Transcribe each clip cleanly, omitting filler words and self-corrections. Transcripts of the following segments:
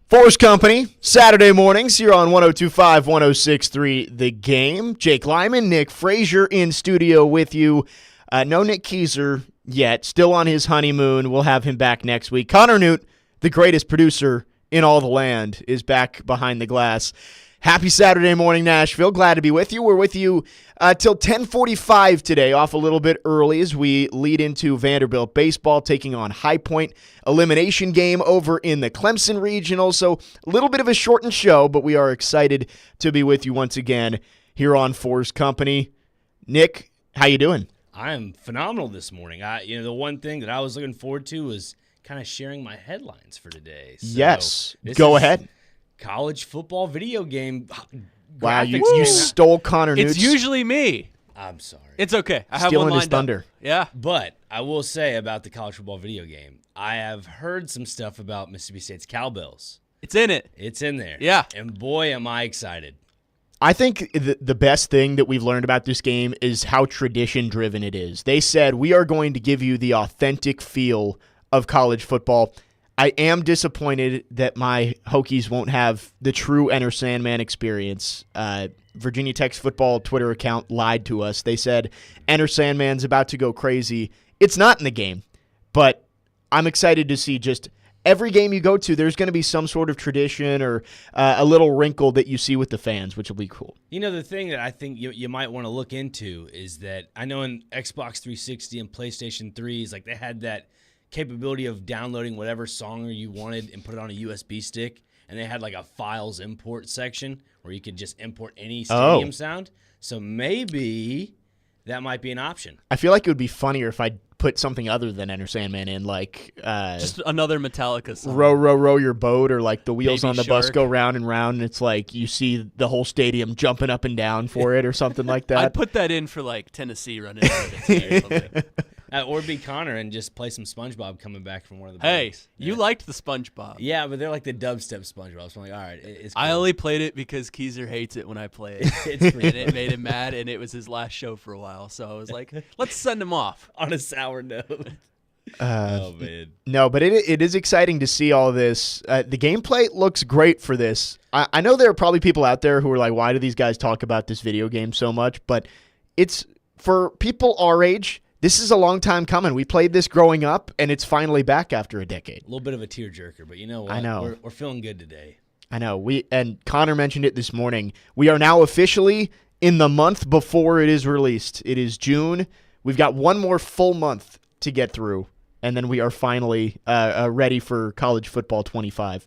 4's Company, Saturday mornings here on 102.5, 106.3 The Game. Jake Lyman, Nick Frazier in studio with you. No Nick Keyser yet, still on his honeymoon. We'll have him back next week. Connor Newt, the greatest producer in all the land, is back behind the glass. Happy Saturday morning, Nashville. Glad to be with you. We're with you till 10:45 today, off a little bit early as we lead into Vanderbilt baseball, taking on High Point. Elimination game over in the Clemson Regional. So a little bit of a shortened show, but we are excited to be with you once again here on 4's Company. Nick, how you doing? I am phenomenal this morning. The one thing that I was looking forward to was kind of sharing my headlines for today. So yes, go ahead. College football video game. Wow, you stole Connor Newt's. It's usually me. I'm sorry. It's okay. I have Stealing one lined his thunder. up. Yeah. But I will say about the college football video game, I have heard some stuff about Mississippi State's Cowbells. It's in it. It's in there. Yeah. And boy, am I excited. I think the best thing that we've learned about this game is how tradition-driven it is. They said, we are going to give you the authentic feel of college football. I am disappointed that my Hokies won't have the true Enter Sandman experience. Virginia Tech's football Twitter account lied to us. They said Enter Sandman's about to go crazy. It's not in the game, but I'm excited to see just every game you go to, there's going to be some sort of tradition or a little wrinkle that you see with the fans, which will be cool. You know, the thing that I think you might want to look into is that I know in Xbox 360 and PlayStation 3s, like they had that capability of downloading whatever song you wanted and put it on a USB stick, and they had like a files import section where you could just import any stadium sound. So maybe that might be an option. I feel like it would be funnier if I put something other than Enter Sandman in, like just another Metallica song. Row, row, row your boat, or like the wheels Baby on the Shark. bus go round and round, and it's like you see the whole stadium jumping up and down for it or something like that. I'd put that in for like Tennessee running or something. Or be Connor and just play some SpongeBob coming back from one of the Hey, breaks. you liked the SpongeBob. Yeah, but they're like the dubstep SpongeBob. So I'm like, all right, it's cool. I only played it because Keyser hates it when I play it. It's pretty and it made him mad, and it was his last show for a while. So I was like, let's send him off. on a sour note. Oh, man. No, but it is exciting to see all this. The gameplay looks great for this. I know there are probably people out there who are like, why do these guys talk about this video game so much? But it's for people our age. This is a long time coming. We played this growing up, and it's finally back after a decade. A little bit of a tearjerker, but you know what? I know. We're feeling good today. I know. And Connor mentioned it this morning. We are now officially in the month before it is released. It is June. We've got one more full month to get through, and then we are finally ready for college football 25.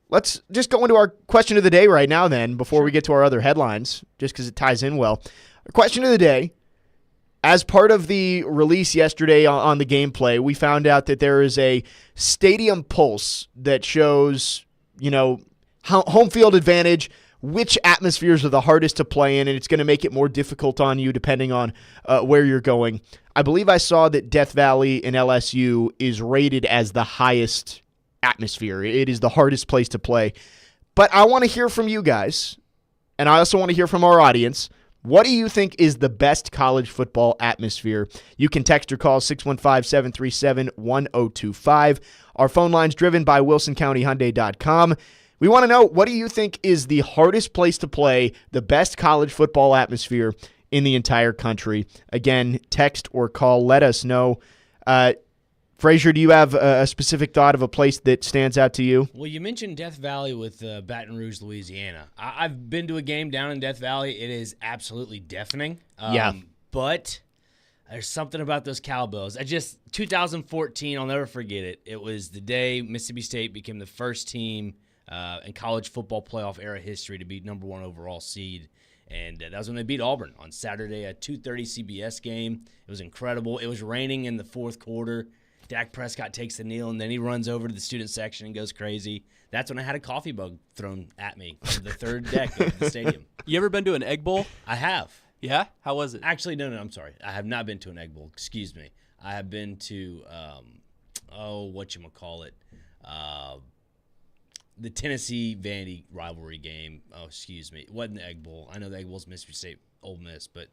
Let's just go into our question of the day right now then, before we get to our other headlines, just because it ties in well. Our question of the day: as part of the release yesterday on the gameplay, we found out that there is a stadium pulse that shows, home field advantage, which atmospheres are the hardest to play in, and it's going to make it more difficult on you depending on where you're going. I believe I saw that Death Valley in LSU is rated as the highest atmosphere. It is the hardest place to play. But I want to hear from you guys, and I also want to hear from our audience. What do you think is the best college football atmosphere? You can text or call 615-737-1025. Our phone line's driven by WilsonCountyHyundai.com. We want to know, what do you think is the hardest place to play, the best college football atmosphere in the entire country? Again, text or call. Let us know. Frazier, do you have a specific thought of a place that stands out to you? Well, you mentioned Death Valley with Baton Rouge, Louisiana. I've been to a game down in Death Valley. It is absolutely deafening. Yeah. But there's something about those cowbells. 2014, I'll never forget it. It was the day Mississippi State became the first team in college football playoff era history to be number one overall seed. And that was when they beat Auburn on Saturday, a 2:30 CBS game. It was incredible. It was raining in the fourth quarter. Dak Prescott takes the kneel, and then he runs over to the student section and goes crazy. That's when I had a coffee mug thrown at me from the third deck of the stadium. You ever been to an Egg Bowl? I have. Yeah? How was it? Actually, no, I'm sorry. I have not been to an Egg Bowl. Excuse me. I have been to, the Tennessee-Vandy rivalry game. Oh, excuse me. It wasn't the Egg Bowl. I know the Egg Bowl's Mississippi State, Ole Miss, but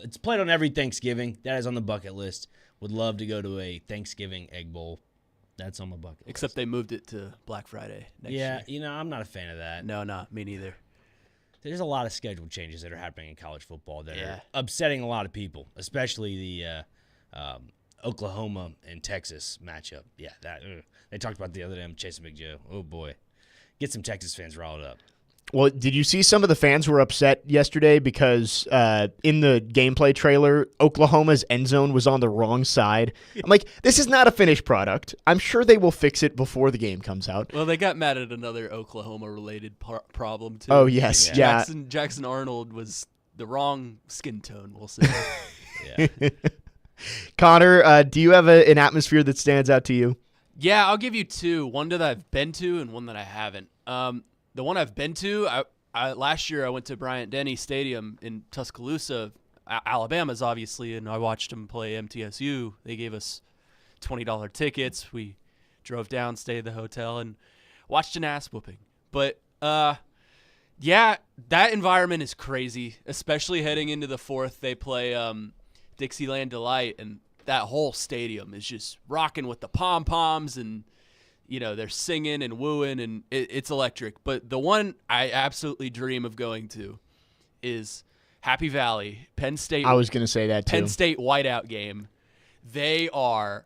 it's played on every Thanksgiving. That is on the bucket list. Would love to go to a Thanksgiving Egg Bowl. That's on my bucket list. Except they moved it to Black Friday next Yeah, year. I'm not a fan of that. No, me neither. There's a lot of schedule changes that are happening in college football that Yeah. are upsetting a lot of people, especially the Oklahoma and Texas matchup. Yeah, they talked about the other day. I'm chasing Big Joe. Oh boy, get some Texas fans riled up. Well, did you see some of the fans were upset yesterday because in the gameplay trailer, Oklahoma's end zone was on the wrong side? I'm like, this is not a finished product. I'm sure they will fix it before the game comes out. Well, they got mad at another Oklahoma-related problem, too. Oh, yes. Yeah. Jackson Arnold was the wrong skin tone, we'll say. Yeah. Connor, do you have an atmosphere that stands out to you? Yeah, I'll give you two. One that I've been to and one that I haven't. The one I've been to, last year I went to Bryant-Denny Stadium in Tuscaloosa, Alabama's obviously, and I watched them play MTSU. They gave us $20 tickets. We drove down, stayed at the hotel, and watched an ass whooping. But, yeah, that environment is crazy, especially heading into the fourth. They play Dixieland Delight, and that whole stadium is just rocking with the pom-poms and they're singing and wooing, and it's electric. But the one I absolutely dream of going to is Happy Valley, Penn State. I was going to say that, too. Penn State whiteout game. They are,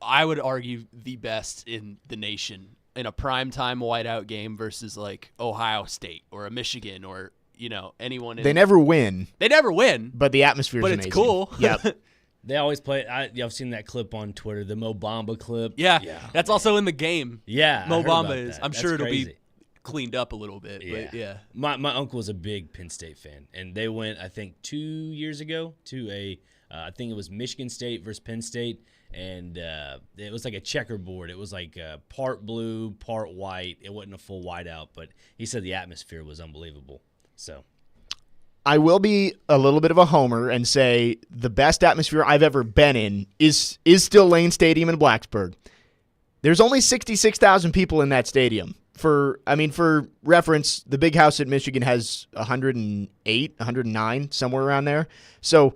I would argue, the best in the nation in a primetime whiteout game versus, like, Ohio State or a Michigan or, anyone. They never win. They never win. But the atmosphere is amazing. But it's cool. Yep. They always play. I've seen that clip on Twitter, the Mo Bamba clip. Yeah, that's also in the game. Yeah, Mo I heard Bamba about is. that. I'm That's sure it'll crazy. be cleaned up a little bit. But yeah. My uncle was a big Penn State fan, and they went, I think, 2 years ago to I think it was Michigan State versus Penn State, and it was like a checkerboard. It was like part blue, part white. It wasn't a full whiteout, but he said the atmosphere was unbelievable. So. I will be a little bit of a homer and say the best atmosphere I've ever been in is still Lane Stadium in Blacksburg. There's only 66,000 people in that stadium. For reference, the Big House at Michigan has 108, 109, somewhere around there. So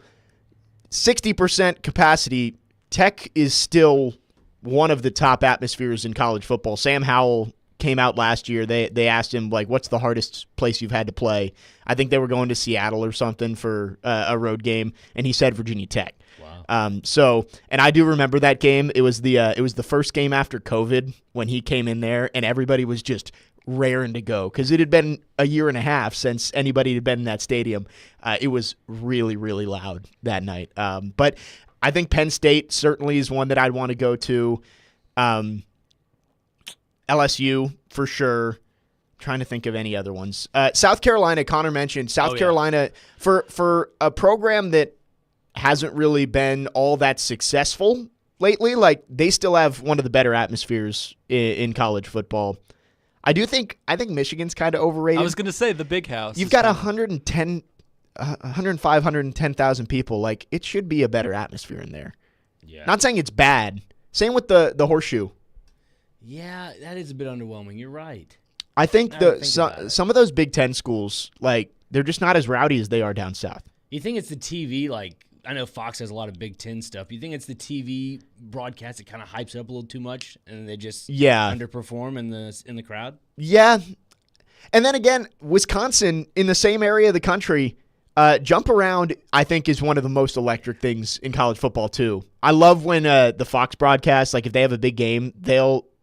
60% capacity. Tech is still one of the top atmospheres in college football. Sam Howell came out last year. They asked him, like, what's the hardest place you've had to play? I think they were going to Seattle or something for a road game, and he said Virginia Tech. Wow. And I do remember that game. It was the first game after COVID when he came in there, and everybody was just raring to go because it had been a year and a half since anybody had been in that stadium. It was really, really loud that night. But I think Penn State certainly is one that I'd want to go to. LSU for sure. Trying to think of any other ones. South Carolina, Connor mentioned South Carolina for a program that hasn't really been all that successful lately. Like, they still have one of the better atmospheres in college football. I think Michigan's kind of overrated. I was going to say the Big House. You've got 105, 110,000 people. Like, it should be a better atmosphere in there. Yeah. Not saying it's bad. Same with the Horseshoe. Yeah, that is a bit underwhelming. You're right. I think about some of those Big Ten schools, like, they're just not as rowdy as they are down south. You think it's the TV? Like, I know Fox has a lot of Big Ten stuff. You think it's the TV broadcast that kind of hypes it up a little too much, and they just underperform in the crowd? Yeah. And then again, Wisconsin, in the same area of the country, jump around, I think, is one of the most electric things in college football, too. I love when the Fox broadcast, like, if they have a big game,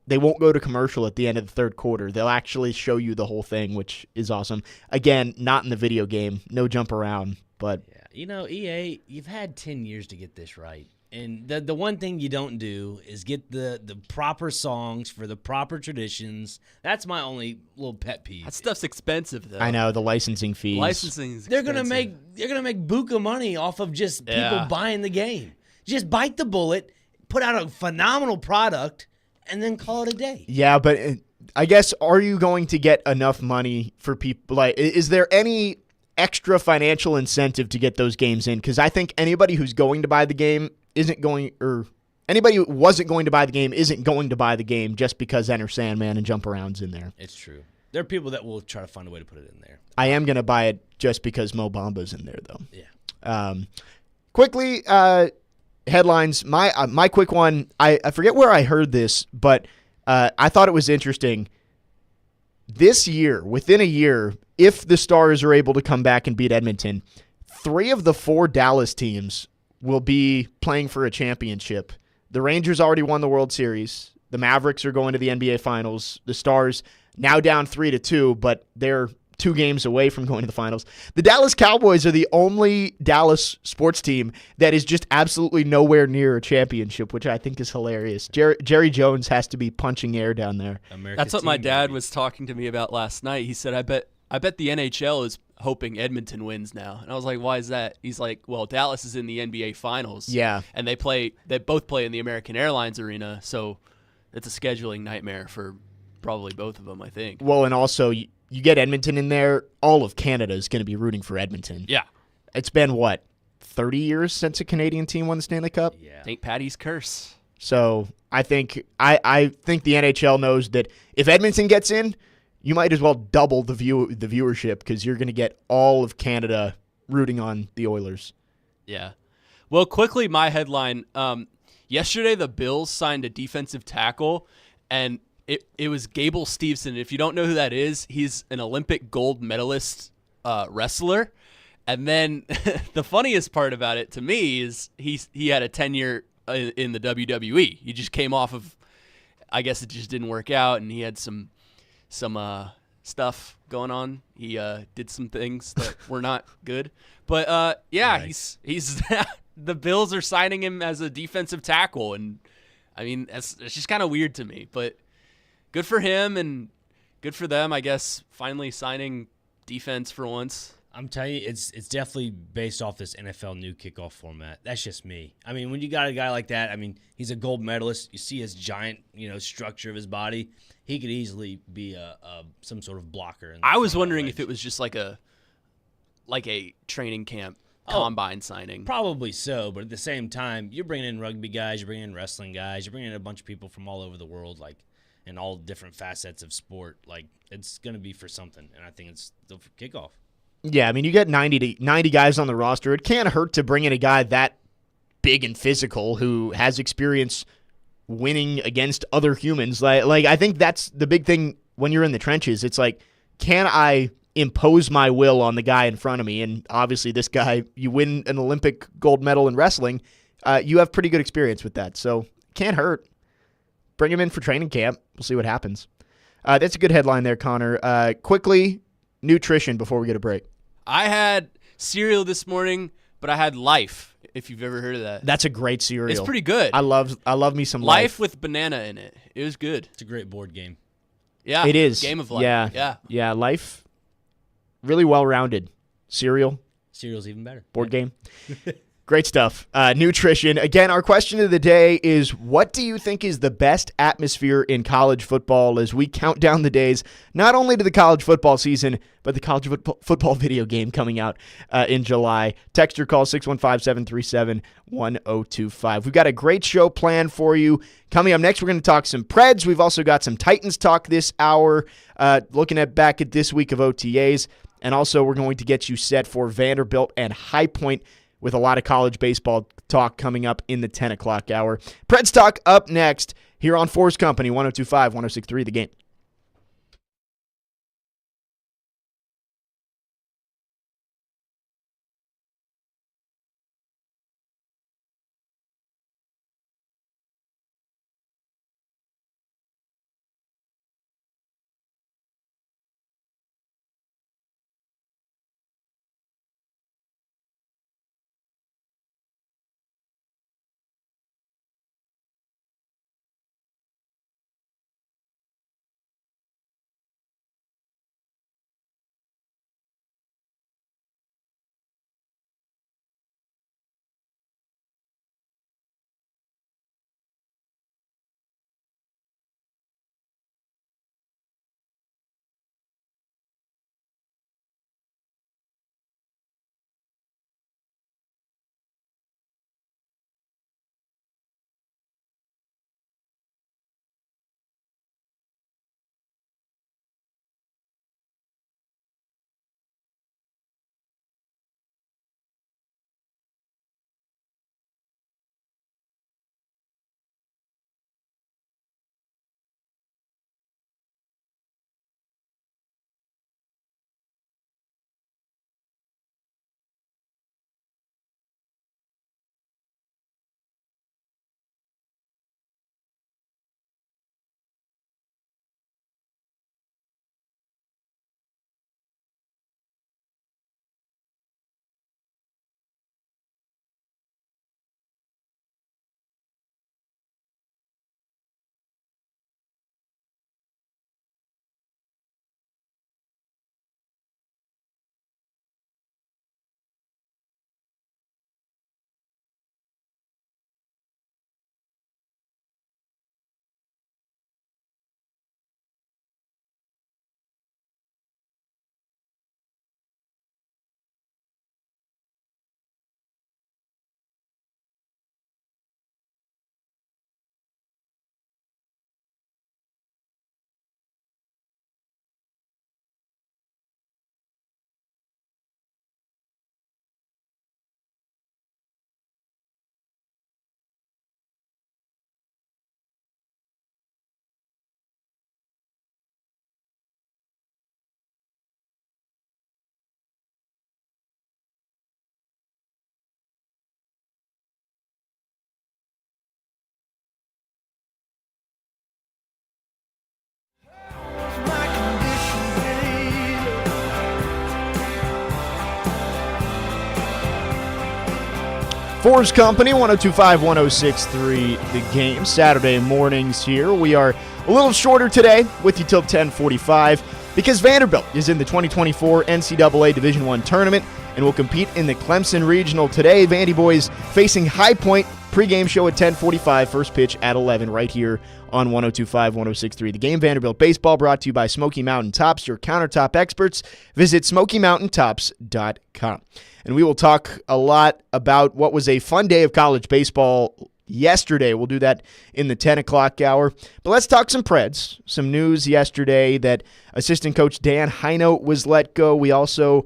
they won't go to commercial at the end of the third quarter. They'll actually show you the whole thing, which is awesome. Again, not in the video game. No jump around, but... Yeah. EA, you've had 10 years to get this right. And the one thing you don't do is get the proper songs for the proper traditions. That's my only little pet peeve. That stuff's expensive, though. I know, the licensing fees. Licensing's They're expensive. gonna make buku money off of just people buying the game. Just bite the bullet, put out a phenomenal product, and then call it a day. Yeah, but I guess, are you going to get enough money for people? Like, is there any extra financial incentive to get those games in? Because I think anybody who's going to buy the game anybody who wasn't going to buy the game isn't going to buy the game just because Enter Sandman and Jump Around's in there. It's true. There are people that will try to find a way to put it in there. I am going to buy it just because Mo Bamba's in there, though. Yeah. Quickly, headlines. My quick one. I forget where I heard this, but I thought it was interesting. This year, within a year, if the Stars are able to come back and beat Edmonton, 3 of the 4 Dallas teams will be playing for a championship. The Rangers already won the World Series. The Mavericks are going to the NBA Finals. The Stars now down 3-2, but they're 2 games away from going to the finals. The Dallas Cowboys are the only Dallas sports team that is just absolutely nowhere near a championship, which I think is hilarious. Jerry Jones has to be punching air down there. That's what my dad was talking to me about last night. He said, I bet the NHL is hoping Edmonton wins now. And I was like, why is that? He's like, well, Dallas is in the NBA Finals. Yeah. And they both play in the American Airlines Arena, so it's a scheduling nightmare for probably both of them, I think. Well, and also, you get Edmonton in there, all of Canada is going to be rooting for Edmonton. Yeah. It's been, 30 years since a Canadian team won the Stanley Cup? Yeah. St. Patty's curse. So I think the NHL knows that if Edmonton gets in, you might as well double the viewership because you're going to get all of Canada rooting on the Oilers. Yeah. Well, quickly, my headline. Yesterday, the Bills signed a defensive tackle, and it was Gable Steveson. If you don't know who that is, he's an Olympic gold medalist wrestler. And then the funniest part about it to me is he had a tenure in the WWE. He just came off of, I guess it just didn't work out, and he had some stuff going on. He did some things that were not good. But nice. he's the Bills are signing him as a defensive tackle, and I mean it's just kind of weird to me. But good for him and good for them, I guess, finally signing defense for once. I'm telling you, it's definitely based off this NFL new kickoff format. That's just me. I mean, when you got a guy like that, I mean, he's a gold medalist. You see his giant, structure of his body. He could easily be some sort of blocker. I was wondering if it was just like a training camp combine signing. Probably so, but at the same time, you're bringing in rugby guys, you're bringing in wrestling guys, you're bringing in a bunch of people from all over the world, in all different facets of sport. It's going to be for something, and I think it's the kickoff. Yeah, I mean, you get 90 guys on the roster. It can't hurt to bring in a guy that big and physical who has experience winning against other humans. Like I think that's the big thing when you're in the trenches. It's like, can I impose my will on the guy in front of me? And obviously this guy, you win an Olympic gold medal in wrestling, you have pretty good experience with that. So can't hurt. Bring him in for training camp. We'll see what happens. That's a good headline there, Connor. Quickly, nutrition before we get a break. I had cereal this morning, but I had Life, if you've ever heard of that. That's a great cereal. It's pretty good. I love me some Life with banana in it. It was good. It's a great board game. Yeah. It is. Game of Life. Yeah. Yeah, Life. Really well-rounded. Cereal. Cereal's even better. Board game. Great stuff. Nutrition. Again, our question of the day is, what do you think is the best atmosphere in college football as we count down the days, not only to the college football season, but the college football video game coming out in July? Text or call 615-737-1025. We've got a great show planned for you. Coming up next, we're going to talk some Preds. We've also got some Titans talk this hour, looking back at this week of OTAs. And also, we're going to get you set for Vanderbilt and High Point with a lot of college baseball talk coming up in the 10 o'clock hour. Preds talk up next here on 4's Company, 102.5, 106.3 The Game. 4's Company, 102.5, 106.3, The Game. Saturday mornings here. We are a little shorter today with you till 10:45 because Vanderbilt is in the 2024 NCAA Division I tournament and will compete in the Clemson Regional today. Vandy boys facing High Point. Pre-game show at 10:45, first pitch at 11 right here on 102.5, 106.3. The Game. Vanderbilt baseball brought to you by Smoky Mountain Tops, your countertop experts. Visit SmokyMountainTops.com. And we will talk a lot about what was a fun day of college baseball yesterday. We'll do that in the 10 o'clock hour. But let's talk some Preds. Some news yesterday that assistant coach Dan Heinold was let go. We also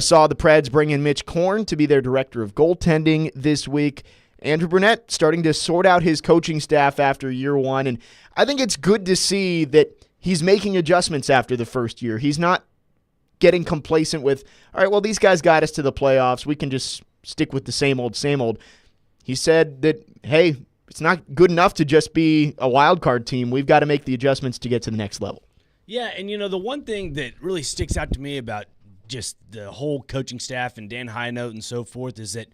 saw the Preds bring in Mitch Korn to be their director of goaltending this week. Andrew Burnett starting to sort out his coaching staff after year one. And I think it's good to see that he's making adjustments after the first year. He's not getting complacent with, all right, well, these guys got us to the playoffs. We can just stick with the same old, same old. He said that, hey, it's not good enough to just be a wild card team. We've got to make the adjustments to get to the next level. Yeah, and the one thing that really sticks out to me about just the whole coaching staff and Dan Heinold and so forth is that,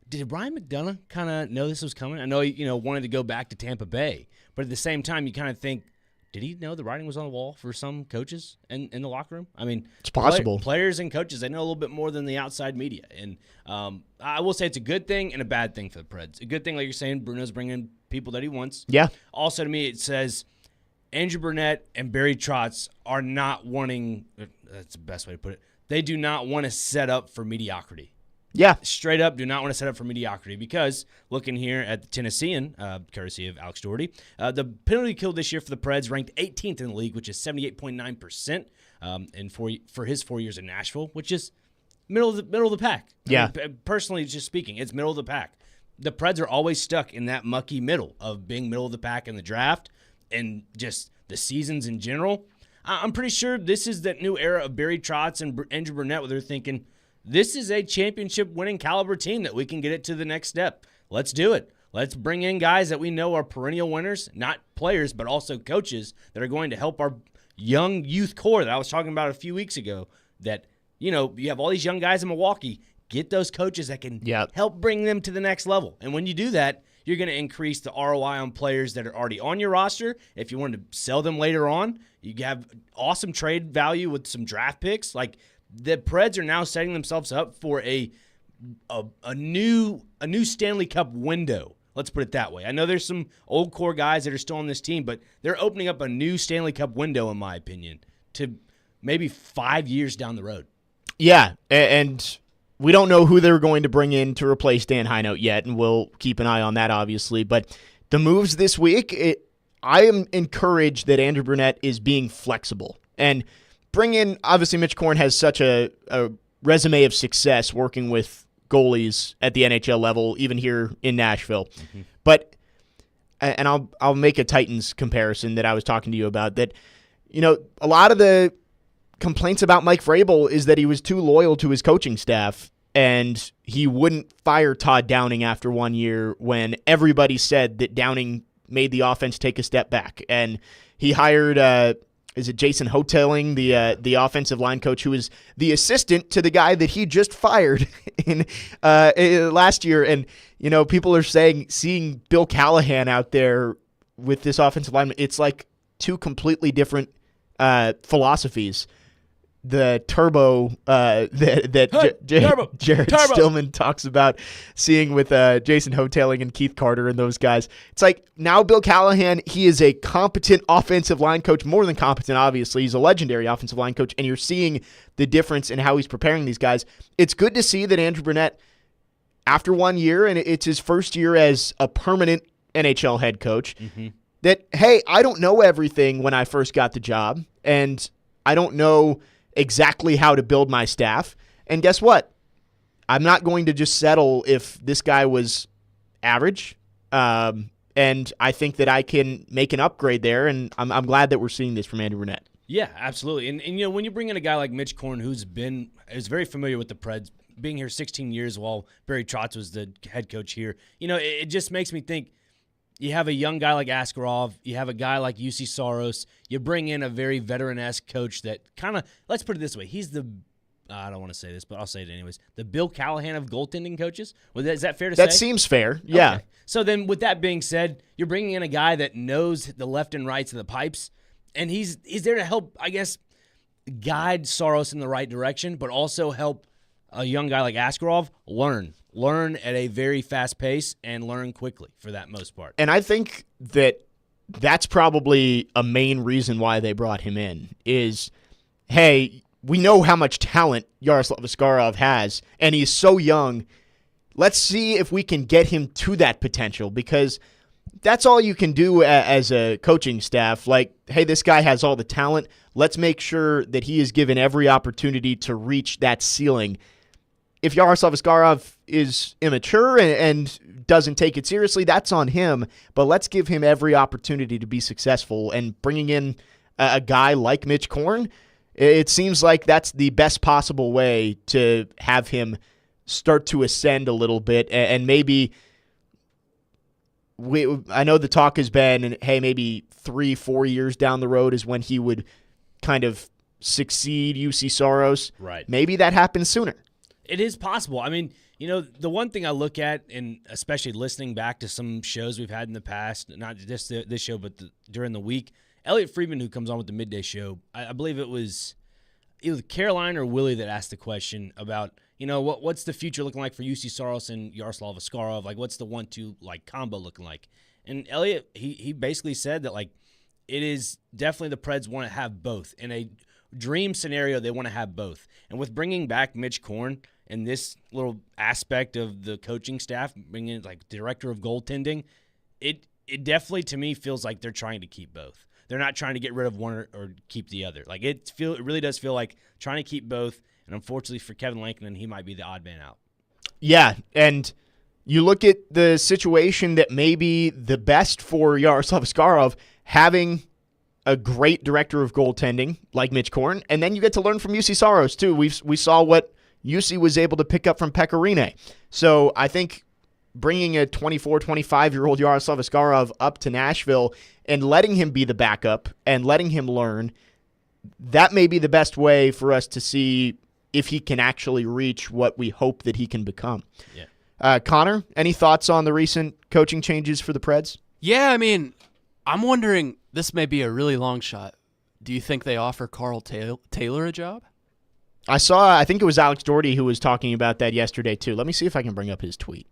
did Ryan McDonough kind of know this was coming? I know he, wanted to go back to Tampa Bay, but at the same time, you kind of think, did he know the writing was on the wall for some coaches in the locker room? I mean, it's possible. Players and coaches, they know a little bit more than the outside media. And I will say it's a good thing and a bad thing for the Preds. A good thing, like you're saying, Bruno's bringing people that he wants. Yeah. Also, to me, it says Andrew Burnett and Barry Trotz are not wanting – that's the best way to put it. They do not want to set up for mediocrity. Yeah. Straight up, do not want to set up for mediocrity because looking here at the Tennessean, courtesy of Alex Doherty, the penalty kill this year for the Preds ranked 18th in the league, which is 78.9%, and for his 4 years in Nashville, which is middle of the pack. Yeah. I mean, personally, just speaking, it's middle of the pack. The Preds are always stuck in that mucky middle of being middle of the pack in the draft and just the seasons in general. I'm pretty sure this is that new era of Barry Trotz and Andrew Burnett where they're thinking, this is a championship-winning caliber team that we can get it to the next step. Let's do it. Let's bring in guys that we know are perennial winners, not players, but also coaches that are going to help our young youth core that I was talking about a few weeks ago. That, you have all these young guys in Milwaukee. Get those coaches that can help bring them to the next level. And when you do that, you're going to increase the ROI on players that are already on your roster. If you want to sell them later on, you have awesome trade value with some draft picks. Like, the Preds are now setting themselves up for a new Stanley Cup window. Let's put it that way. I know there's some old core guys that are still on this team, but they're opening up a new Stanley Cup window, in my opinion, to maybe 5 years down the road. Yeah, and we don't know who they're going to bring in to replace Dan Heinold yet, and we'll keep an eye on that, obviously. But the moves this week, I am encouraged that Andrew Burnett is being flexible. And bring in, obviously, Mitch Korn has such a resume of success working with goalies at the NHL level, even here in Nashville. Mm-hmm. But, and I'll make a Titans comparison that I was talking to you about, that, a lot of the complaints about Mike Vrabel is that he was too loyal to his coaching staff, and he wouldn't fire Todd Downing after 1 year when everybody said that Downing made the offense take a step back. And he hired is it Jason Hoteling, the offensive line coach, who is the assistant to the guy that he just fired in last year. And, people are seeing Bill Callahan out there with this offensive lineman, it's like two completely different philosophies. The turbo Jared Stillman talks about seeing with Jason Hoteling and Keith Carter and those guys. It's like now Bill Callahan, he is a competent offensive line coach, more than competent, obviously. He's a legendary offensive line coach, and you're seeing the difference in how he's preparing these guys. It's good to see that Andrew Burnett, after 1 year, and it's his first year as a permanent NHL head coach, that, hey, I don't know everything when I first got the job, and I don't know exactly how to build my staff. And guess what? I'm not going to just settle if this guy was average. And I think that I can make an upgrade there, and I'm glad that we're seeing this from Andrew Burnett. Yeah, absolutely. And when you bring in a guy like Mitch Korn, who's very familiar with the Preds, being here 16 years while Barry Trotz was the head coach here, it just makes me think, you have a young guy like Askarov, you have a guy like UC Saros, you bring in a very veteran-esque coach that kind of, let's put it this way, he's the I don't want to say this, but I'll say it anyways. The Bill Callahan of goaltending coaches. Is that fair to say? That seems fair. Yeah. Okay. So then, with that being said, you're bringing in a guy that knows the left and rights of the pipes, and he's there to help, I guess, guide Saros in the right direction, but also help a young guy like Askarov learn at a very fast pace and learn quickly for that most part. And I think that's probably a main reason why they brought him in is, hey, we know how much talent Yaroslav Askarov has, and he's so young. Let's see if we can get him to that potential, because that's all you can do as a coaching staff. Like, hey, this guy has all the talent. Let's make sure that he is given every opportunity to reach that ceiling. If Yaroslav Askarov is immature and doesn't take it seriously, that's on him. But let's give him every opportunity to be successful. And bringing in a guy like Mitch Korn, it seems like that's the best possible way to have him start to ascend a little bit. And maybe, I know the talk has been, hey, maybe 3-4 years down the road is when he would kind of succeed UC Saros. Right. Maybe that happens sooner. It is possible. I mean, the one thing I look at, and especially listening back to some shows we've had in the past, not just this show, but during the week, Elliot Friedman, who comes on with the midday show, I believe it was either Caroline or Willie that asked the question about, what's the future looking like for UC Saros and Yaroslav Askarov? Like, what's the 1-2 combo looking like? And Elliot, he basically said that it is definitely the Preds want to have both. In a dream scenario, they want to have both. And with bringing back Mitch Korn and this little aspect of the coaching staff, bringing in director of goaltending, it definitely to me feels like they're trying to keep both. They're not trying to get rid of one or keep the other. It really does feel like trying to keep both. And unfortunately for Kevin Lankinen, he might be the odd man out. Yeah, and you look at the situation that may be the best for Yaroslav Askarov, having a great director of goaltending like Mitch Korn, and then you get to learn from UC Saros too. We saw what UC was able to pick up from Pecorine. So I think bringing a 24, 25-year-old Yaroslav Askarov up to Nashville and letting him be the backup and letting him learn, that may be the best way for us to see if he can actually reach what we hope that he can become. Yeah. Connor, any thoughts on the recent coaching changes for the Preds? Yeah, I mean, I'm wondering, this may be a really long shot. Do you think they offer Carl Taylor a job? I think it was Alex Doherty who was talking about that yesterday too. Let me see if I can bring up his tweet.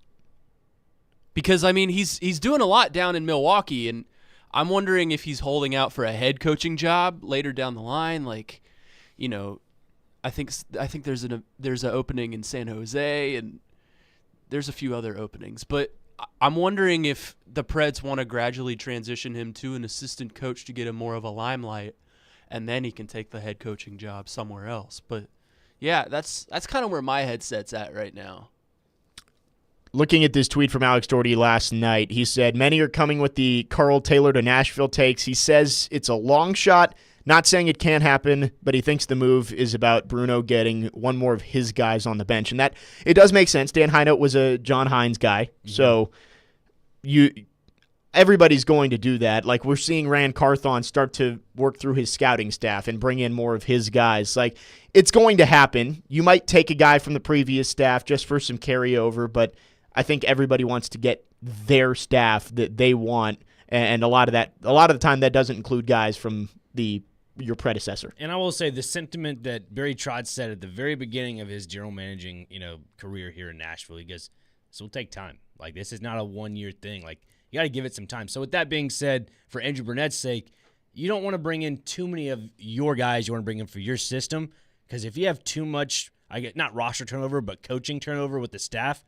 Because, I mean, he's doing a lot down in Milwaukee, and I'm wondering if he's holding out for a head coaching job later down the line. I think there's an opening in San Jose, and there's a few other openings. But I'm wondering if the Preds want to gradually transition him to an assistant coach to get him more of a limelight, and then he can take the head coaching job somewhere else. But, yeah, that's kind of where my headset's at right now. Looking at this tweet from Alex Doherty last night, he said, many are coming with the Carl Taylor to Nashville takes. He says it's a long shot, not saying it can't happen, but he thinks the move is about Bruno getting one more of his guys on the bench. And that it does make sense. Dan Heinold was a John Hines guy, so everybody's going to do that. We're seeing Rand Carthon start to work through his scouting staff and bring in more of his guys. It's going to happen. You might take a guy from the previous staff just for some carryover, but I think everybody wants to get their staff that they want, and a lot of the time that doesn't include guys from your predecessor. And I will say the sentiment that Barry Trotz said at the very beginning of his general managing, career here in Nashville, he goes, "This will take time. This is not a 1-year thing. You got to give it some time." So with that being said, for Andrew Burnett's sake, you don't want to bring in too many of your guys you want to bring in for your system, because if you have too much, not roster turnover, but coaching turnover with the staff,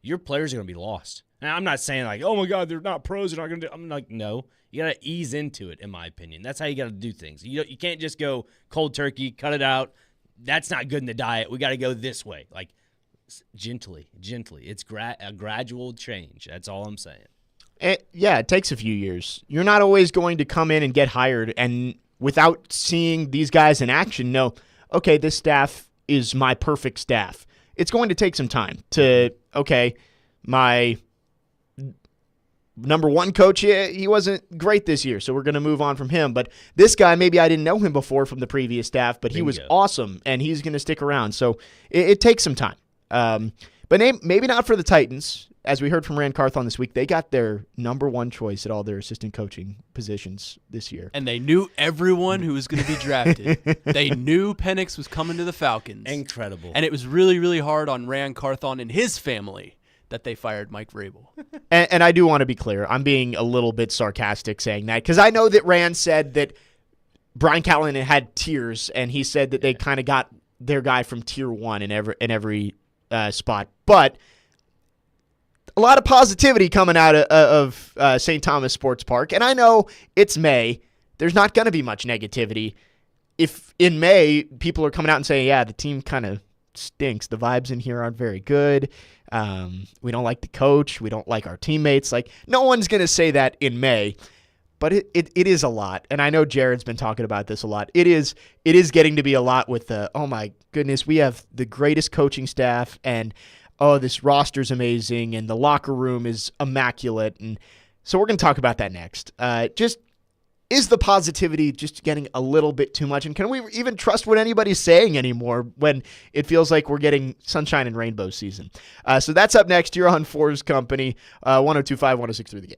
your players are going to be lost. Now, I'm not saying oh my God, they're not pros, they're not going to do. I'm no. You got to ease into it, in my opinion. That's how you got to do things. You can't just go cold turkey, cut it out. That's not good in the diet. We got to go this way, gently. It's a gradual change. That's all I'm saying. It takes a few years. You're not always going to come in and get hired and without seeing these guys in action know, okay, this staff is my perfect staff. It's going to take some time to, okay, my number one coach, he wasn't great this year, so we're going to move on from him. But this guy, maybe I didn't know him before from the previous staff, but he was awesome, and he's going to stick around. So it takes some time. But maybe not for the Titans. As we heard from Rand Carthon this week, they got their number one choice at all their assistant coaching positions this year. And they knew everyone who was going to be drafted. They knew Penix was coming to the Falcons. Incredible. And it was really, really hard on Rand Carthon and his family that they fired Mike Vrabel. And I do want to be clear. I'm being a little bit sarcastic saying that because I know that Rand said that Brian Callahan had tiers, and he said that they kind of got their guy from tier 1 in every spot. But a lot of positivity coming out of St. Thomas Sports Park. And I know it's May. There's not going to be much negativity. If in May people are coming out and saying, yeah, the team kind of stinks. The vibes in here aren't very good. We don't like the coach. We don't like our teammates. Like, no one's going to say that in May. But it is a lot. And I know Jared's been talking about this a lot. It is getting to be a lot with the, oh my goodness, we have the greatest coaching staff, and oh, this roster's amazing, and the locker room is immaculate. And so we're going to talk about that next. Just, is the positivity just getting a little bit too much? And can we even trust what anybody's saying anymore when it feels like we're getting sunshine and rainbow season? So that's up next. You're on 4's Company, 102.5, 106.3 The Game.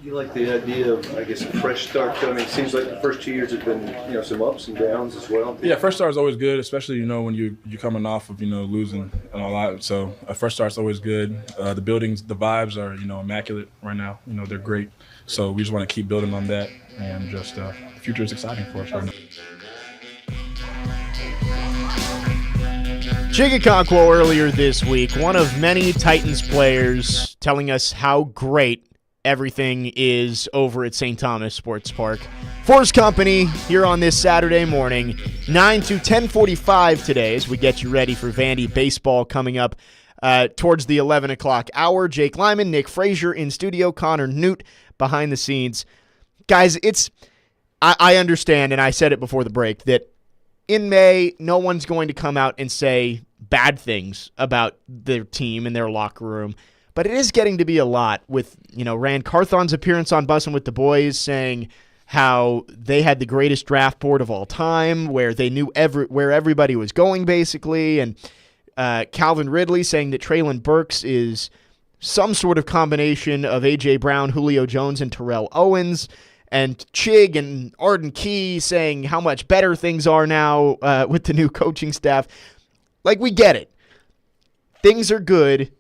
You like the idea of, I guess, a fresh start? I mean, it seems like the first 2 years have been, some ups and downs as well. Yeah, fresh start is always good, especially, when you're coming off of, losing and all that. So a fresh start's always good. The buildings, the vibes are, immaculate right now. They're great. So we just want to keep building on that, and just the future is exciting for us right now. Chigakonkwo earlier this week, one of many Titans players telling us how great everything is over at St. Thomas Sports Park. 4's Company here on this Saturday morning, 9 to 10:45 today as we get you ready for Vandy baseball coming up towards the 11 o'clock hour. Jake Lyman, Nick Frazier in studio, Connor Newt behind the scenes. Guys, I understand, and I said it before the break, that in May, no one's going to come out and say bad things about their team and their locker room. But it is getting to be a lot with, Rand Carthon's appearance on Bussin' with the Boys saying how they had the greatest draft board of all time, where they knew where everybody was going, basically. And Calvin Ridley saying that Traylon Burks is some sort of combination of A.J. Brown, Julio Jones, and Terrell Owens. And Chig and Arden Key saying how much better things are now with the new coaching staff. Like, we get it. Things are good.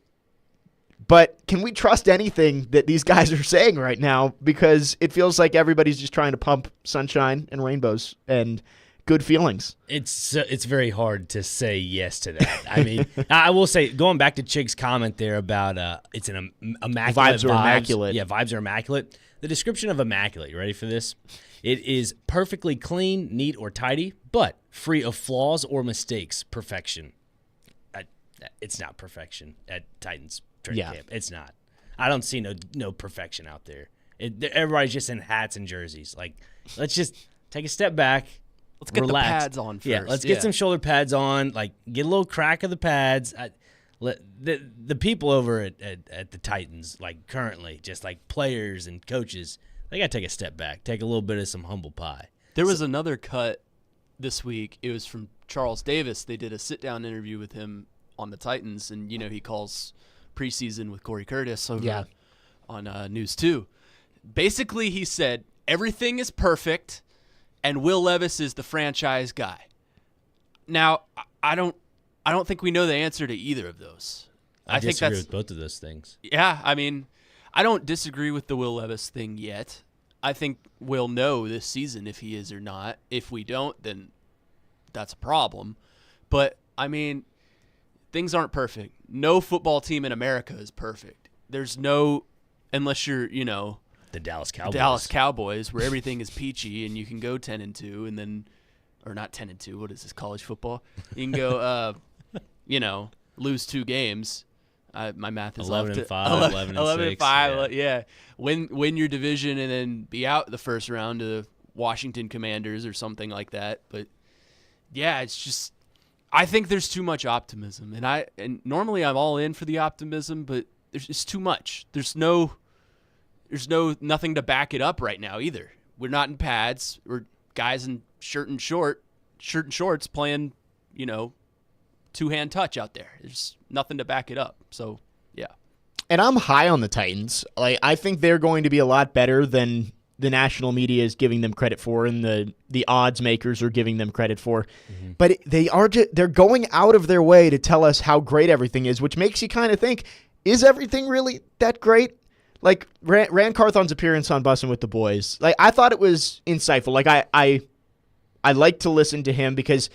But can we trust anything that these guys are saying right now? Because it feels like everybody's just trying to pump sunshine and rainbows and good feelings. It's very hard to say yes to that. I mean, I will say, going back to Chig's comment there about it's an immaculate Vibes are immaculate. Yeah, vibes are immaculate. The description of immaculate, you ready for this? It is perfectly clean, neat, or tidy, but free of flaws or mistakes. Perfection. It's not perfection at Titans training camp. It's not. I don't see no perfection out there. Everybody's just in hats and jerseys. Like, let's just take a step back. Let's get relax. the pads on first. Yeah, let's get some shoulder pads on. Like, get a little crack of the pads. The people over at the Titans, like currently, just like players and coaches, they got to take a step back, take a little bit of some humble pie. There was another cut this week. It was from Charles Davis. They did a sit-down interview with him on the Titans, and, he calls preseason with Corey Curtis over on News 2. Basically, he said, everything is perfect, and Will Levis is the franchise guy. Now, I don't think we know the answer to either of those. I disagree with both of those things. Yeah, I mean, I don't disagree with the Will Levis thing yet. I think we'll know this season if he is or not. If we don't, then that's a problem. But, I mean, things aren't perfect. No football team in America is perfect. There's no, unless you're, The Dallas Cowboys. Dallas Cowboys, where everything is peachy and you can go 10-2 and then, or not 10-2. What is this, college football? You can go, lose 2 games. My math is 11-5, 11-6. 11-5. Yeah, win your division and then be out the first round to the Washington Commanders or something like that. But yeah, it's just, I think there's too much optimism, and normally I'm all in for the optimism, but there's just too much. There's nothing to back it up right now either. We're not in pads. We're guys in shirt and shorts playing, two-hand touch out there. There's nothing to back it up. So, yeah. And I'm high on the Titans. Like, I think they're going to be a lot better than the national media is giving them credit for, and the odds makers are giving them credit for. Mm-hmm. But they're going out of their way to tell us how great everything is, which makes you kind of think, is everything really that great? Like, Rand Carthon's appearance on Bussin' with the Boys, like, I thought it was insightful. Like, I like to listen to him because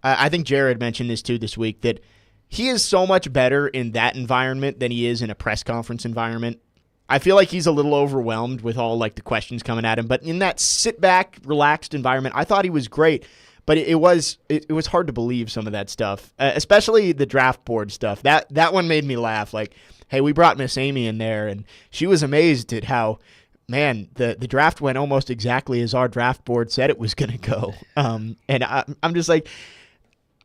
I think Jared mentioned this too this week, that he is so much better in that environment than he is in a press conference environment. I feel like he's a little overwhelmed with all like the questions coming at him, but in that sit back, relaxed environment, I thought he was great. But it was hard to believe some of that stuff, especially the draft board stuff. That one made me laugh. Like, hey, we brought Miss Amy in there, and she was amazed at how, man, the draft went almost exactly as our draft board said it was going to go. And I'm just like,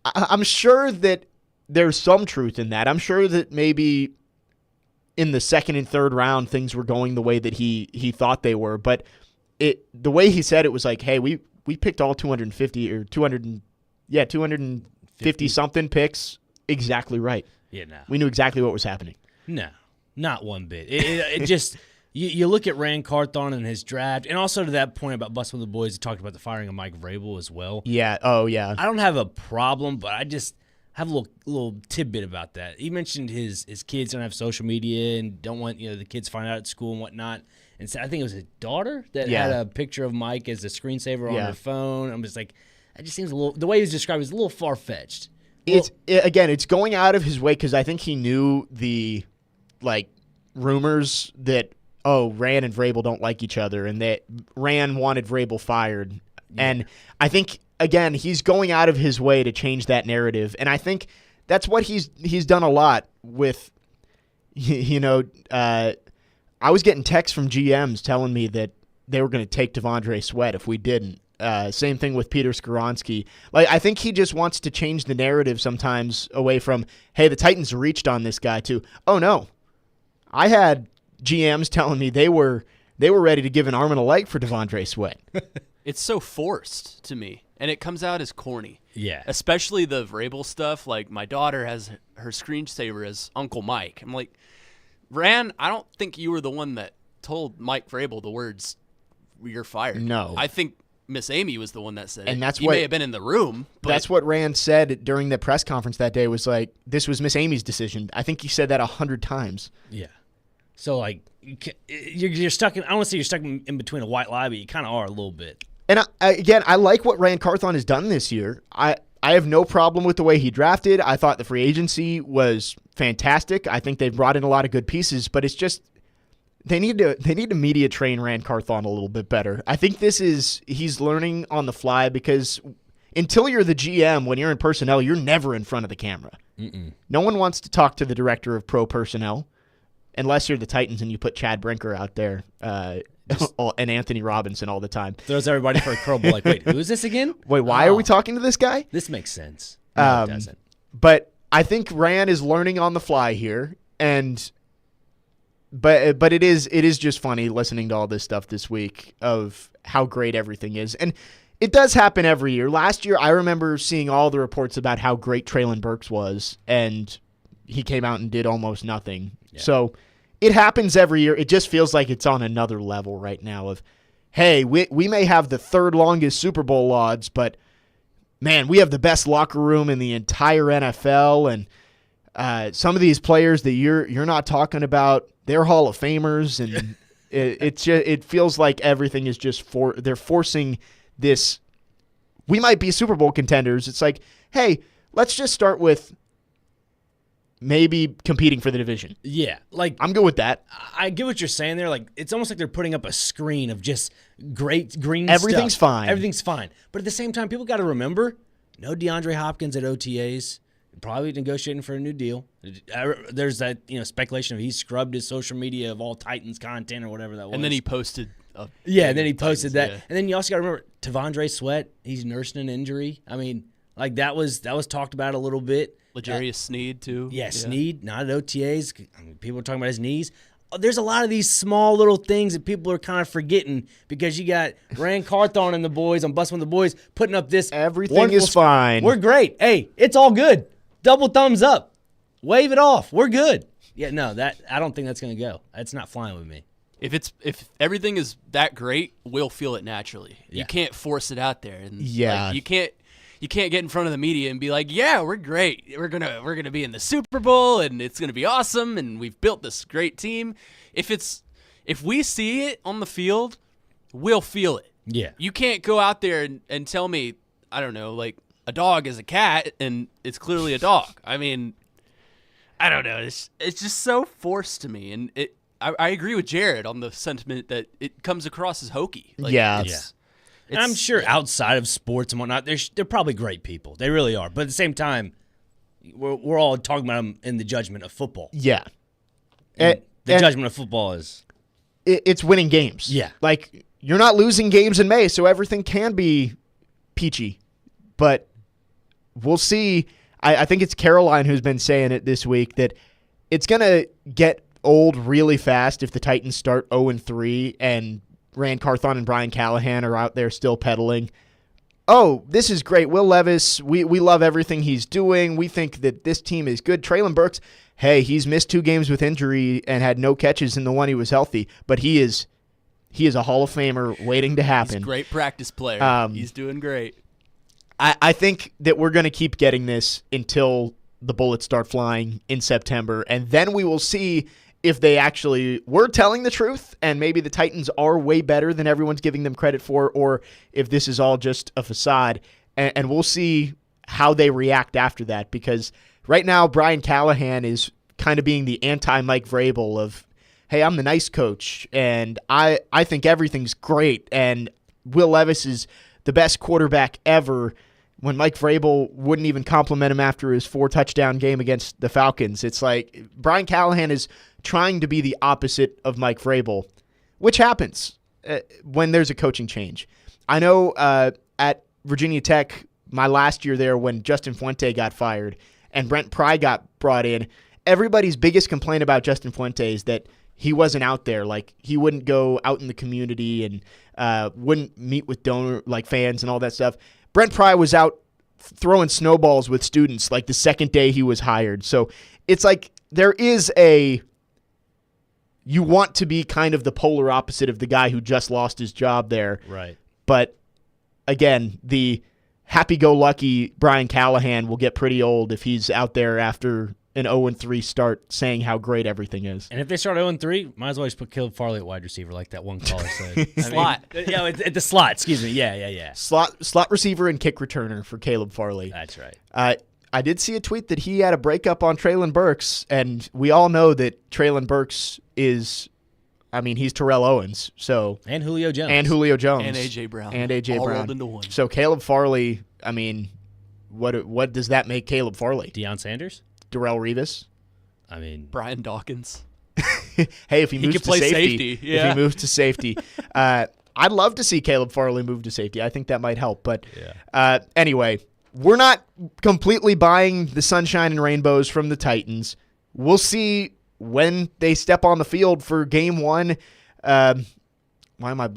I'm sure that there's some truth in that. I'm sure that maybe in the second and third round things were going the way that he thought they were. But the way he said it was like, hey, we picked all 250 something picks exactly right. Yeah, no. We knew exactly what was happening. No, not one bit. It just You look at Rand Carthon and his draft, and also to that point about busting with the boys, he talked about the firing of Mike Vrabel as well. Yeah. Oh, yeah. I don't have a problem, but I just have a little tidbit about that. He mentioned his kids don't have social media and don't want the kids find out at school and whatnot. And so I think it was his daughter that had a picture of Mike as a screensaver on her phone. I'm just like, that just seems a little. The way he was described is a little far fetched. It's going out of his way because I think he knew the rumors that Rand and Vrabel don't like each other and that Rand wanted Vrabel fired. Yeah. And I think again he's going out of his way to change that narrative, and I think that's what he's done a lot with. I was getting texts from GMs telling me that they were going to take Devondre Sweat if we didn't. Same thing with Peter Skoronski. I think he just wants to change the narrative sometimes away from, hey, the Titans reached on this guy, to, oh, no. I had GMs telling me they were ready to give an arm and a leg for Devondre Sweat. It's so forced to me, and it comes out as corny. Yeah. Especially the Vrabel stuff. Like, my daughter has her screensaver as Uncle Mike. I'm like, Rand, I don't think you were the one that told Mike Vrabel the words, "You're fired." No. I think Miss Amy was the one that said and it. That's you may have been in the room. But that's what Rand said during the press conference that day was like, this was Miss Amy's decision. I think he said that 100 times. Yeah. So, you're stuck in – I don't want to say you're stuck in between a white lie, but you kind of are a little bit. And, I like what Rand Carthon has done this year. I have no problem with the way he drafted. I thought the free agency was fantastic. I think they've brought in a lot of good pieces, but it's just they need to media train Rand Carthon a little bit better. I think he's learning on the fly because until you're the GM, when you're in personnel, you're never in front of the camera. Mm-mm. No one wants to talk to the director of pro personnel unless you're the Titans and you put Chad Brinker out there and Anthony Robinson all the time. Throws everybody for a curveball. Like, wait, who is this again? Wait, why are we talking to this guy? This makes sense. No, it doesn't. But I think Rand is learning on the fly here, but it is just funny listening to all this stuff this week of how great everything is. And it does happen every year. Last year, I remember seeing all the reports about how great Treylon Burks was, and he came out and did almost nothing. Yeah. So it happens every year. It just feels like it's on another level right now of, hey, we may have the third longest Super Bowl odds, but, man, we have the best locker room in the entire NFL, and some of these players that you're not talking about, they're Hall of Famers, and it feels like everything is just they're forcing this. We might be Super Bowl contenders. It's like, hey, let's just start with maybe competing for the division. Yeah, I'm good with that. I get what you're saying there. It's almost like they're putting up a screen of just great green Everything's stuff. fine. Everything's fine. But at the same time, people got to remember, no DeAndre Hopkins at OTAs. Probably negotiating for a new deal. There's that speculation of he scrubbed his social media of all Titans content or whatever that was. And then he posted. And then he posted that. Yeah. And then you also got to remember Devondre Sweat. He's nursing an injury. I mean, that was talked about a little bit. L'Jarius Sneed too. Yeah, Sneed, not at OTAs. I mean, people are talking about his knees. There's a lot of these small little things that people are kind of forgetting because you got Rand Carthon and the boys on Busting with the Boys putting up this. Everything is fine. We're great. Hey, it's all good. Double thumbs up. Wave it off. We're good. Yeah, no, I don't think that's going to go. It's not flying with me. If everything is that great, we'll feel it naturally. Yeah. You can't force it out there. And you can't get in front of the media and be like, "Yeah, we're great. We're going to be in the Super Bowl and it's going to be awesome and we've built this great team." If we see it on the field, we'll feel it. Yeah. You can't go out there and tell me, I don't know, a dog is a cat, and it's clearly a dog. I mean, I don't know. It's just so forced to me, and I agree with Jared on the sentiment that it comes across as hokey. And I'm sure outside of sports and whatnot, they're probably great people. They really are. But at the same time, we're all talking about them in the judgment of football. Yeah. The judgment of football is it's winning games. Yeah. You're not losing games in May, so everything can be peachy. But we'll see. I think it's Caroline who's been saying it this week that it's going to get old really fast if the Titans start 0-3 and Rand Carthon and Brian Callahan are out there still peddling. oh, this is great. Will Levis, we love everything he's doing. We think that this team is good. Traylon Burks, hey, he's missed 2 games with injury and had no catches in the one he was healthy, but he is a Hall of Famer waiting to happen. He's a great practice player. He's doing great. I think that we're going to keep getting this until the bullets start flying in September, and then we will see if they actually were telling the truth and maybe the Titans are way better than everyone's giving them credit for, or if this is all just a facade. And we'll see how they react after that, because right now Brian Callahan is kind of being the anti-Mike Vrabel of, hey, I'm the nice coach, and I think everything's great, and Will Levis is the best quarterback ever, when Mike Vrabel wouldn't even compliment him after his 4-touchdown game against the Falcons. It's like Brian Callahan is trying to be the opposite of Mike Vrabel, which happens when there's a coaching change. I know at Virginia Tech, my last year there, when Justin Fuente got fired and Brent Pry got brought in, everybody's biggest complaint about Justin Fuente is that he wasn't out there. Like, he wouldn't go out in the community and wouldn't meet with fans and all that stuff. Brent Pry was out throwing snowballs with students like the second day he was hired. So it's like there is you want to be kind of the polar opposite of the guy who just lost his job there. Right. But again, the happy-go-lucky Brian Callahan will get pretty old if he's out there after an 0-3 start saying how great everything is. And if they start 0-3, might as well just put Caleb Farley at wide receiver like that one caller said. Slot. At the slot, excuse me. Yeah. Slot receiver and kick returner for Caleb Farley. That's right. I did see a tweet that he had a breakup on Traylon Burks, and we all know that Traylon Burks is, he's Terrell Owens. And Julio Jones. And A.J. Brown. All rolled into one. So Caleb Farley, what does that make Caleb Farley? Deion Sanders? Darrelle Revis? Brian Dawkins. Hey, if he moves could to play safety. safety, yeah. If he moves to safety. I'd love to see Caleb Farley move to safety. I think that might help. But anyway, we're not completely buying the sunshine and rainbows from the Titans. We'll see when they step on the field for game 1